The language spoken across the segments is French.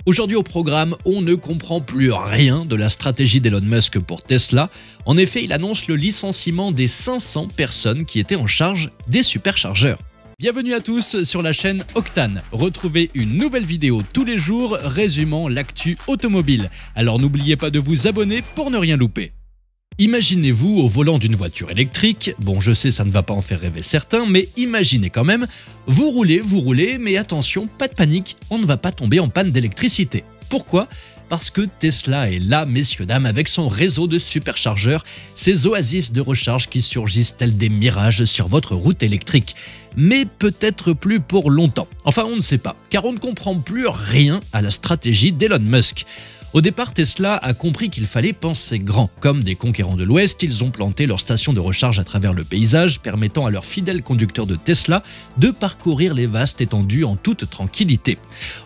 Aujourd'hui au programme, on ne comprend plus rien de la stratégie d'Elon Musk pour Tesla. En effet, il annonce le licenciement des 500 personnes qui étaient en charge des superchargeurs. Bienvenue à tous sur la chaîne Octane. Retrouvez une nouvelle vidéo tous les jours résumant l'actu automobile. Alors n'oubliez pas de vous abonner pour ne rien louper. Imaginez-vous au volant d'une voiture électrique. Bon, je sais, ça ne va pas en faire rêver certains, mais imaginez quand même. Vous roulez, mais attention, pas de panique, on ne va pas tomber en panne d'électricité. Pourquoi ? Parce que Tesla est là, messieurs, dames, avec son réseau de superchargeurs, ces oasis de recharge qui surgissent tels des mirages sur votre route électrique. Mais peut-être plus pour longtemps. Enfin, on ne sait pas, car on ne comprend plus rien à la stratégie d'Elon Musk. Au départ, Tesla a compris qu'il fallait penser grand. Comme des conquérants de l'Ouest, ils ont planté leurs stations de recharge à travers le paysage, permettant à leurs fidèles conducteurs de Tesla de parcourir les vastes étendues en toute tranquillité.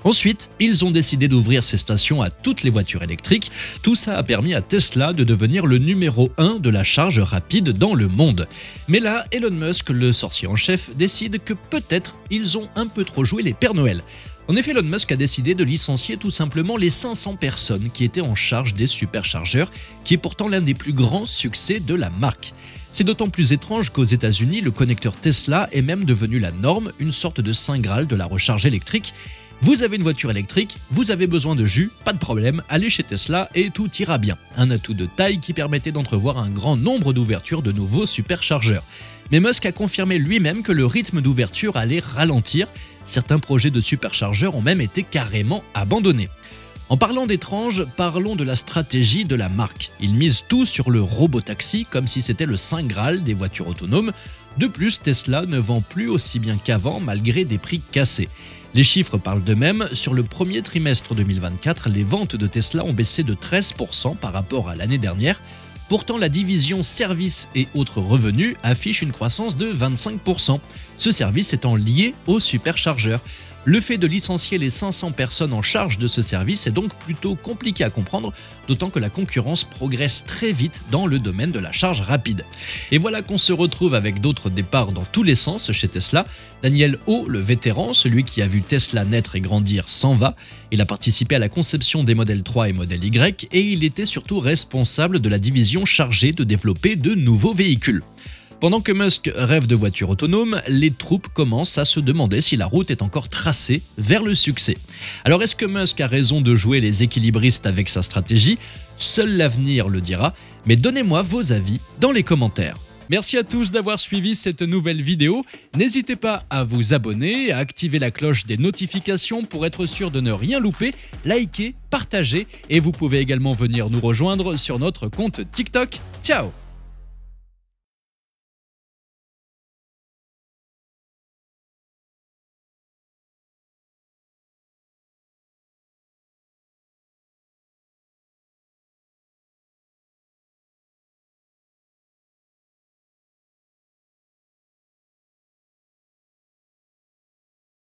Ensuite, ils ont décidé d'ouvrir ces stations à toutes les voitures électriques. Tout ça a permis à Tesla de devenir le numéro 1 de la charge rapide dans le monde. Mais là, Elon Musk, le sorcier en chef, décide que peut-être ils ont un peu trop joué les Pères Noël. En effet, Elon Musk a décidé de licencier tout simplement les 500 personnes qui étaient en charge des superchargeurs, qui est pourtant l'un des plus grands succès de la marque. C'est d'autant plus étrange qu'aux États-Unis, le connecteur Tesla est même devenu la norme, une sorte de saint graal de la recharge électrique. Vous avez une voiture électrique, vous avez besoin de jus, pas de problème, allez chez Tesla et tout ira bien. Un atout de taille qui permettait d'entrevoir un grand nombre d'ouvertures de nouveaux superchargeurs. Mais Musk a confirmé lui-même que le rythme d'ouverture allait ralentir. Certains projets de superchargeurs ont même été carrément abandonnés. En parlant d'étrange, parlons de la stratégie de la marque. Il mise tout sur le robotaxi comme si c'était le saint graal des voitures autonomes. De plus, Tesla ne vend plus aussi bien qu'avant malgré des prix cassés. Les chiffres parlent d'eux-mêmes. Sur le premier trimestre 2024, les ventes de Tesla ont baissé de 13% par rapport à l'année dernière. Pourtant, la division services et autres revenus affiche une croissance de 25%. Ce service étant lié aux superchargeurs. Le fait de licencier les 500 personnes en charge de ce service est donc plutôt compliqué à comprendre, d'autant que la concurrence progresse très vite dans le domaine de la charge rapide. Et voilà qu'on se retrouve avec d'autres départs dans tous les sens chez Tesla. Daniel Ho, le vétéran, celui qui a vu Tesla naître et grandir, s'en va. Il a participé à la conception des modèles 3 et modèle Y et il était surtout responsable de la division chargée de développer de nouveaux véhicules. Pendant que Musk rêve de voitures autonomes, les troupes commencent à se demander si la route est encore tracée vers le succès. Alors est-ce que Musk a raison de jouer les équilibristes avec sa stratégie ? Seul l'avenir le dira, mais donnez-moi vos avis dans les commentaires. Merci à tous d'avoir suivi cette nouvelle vidéo. N'hésitez pas à vous abonner, à activer la cloche des notifications pour être sûr de ne rien louper, liker, partager et vous pouvez également venir nous rejoindre sur notre compte TikTok. Ciao !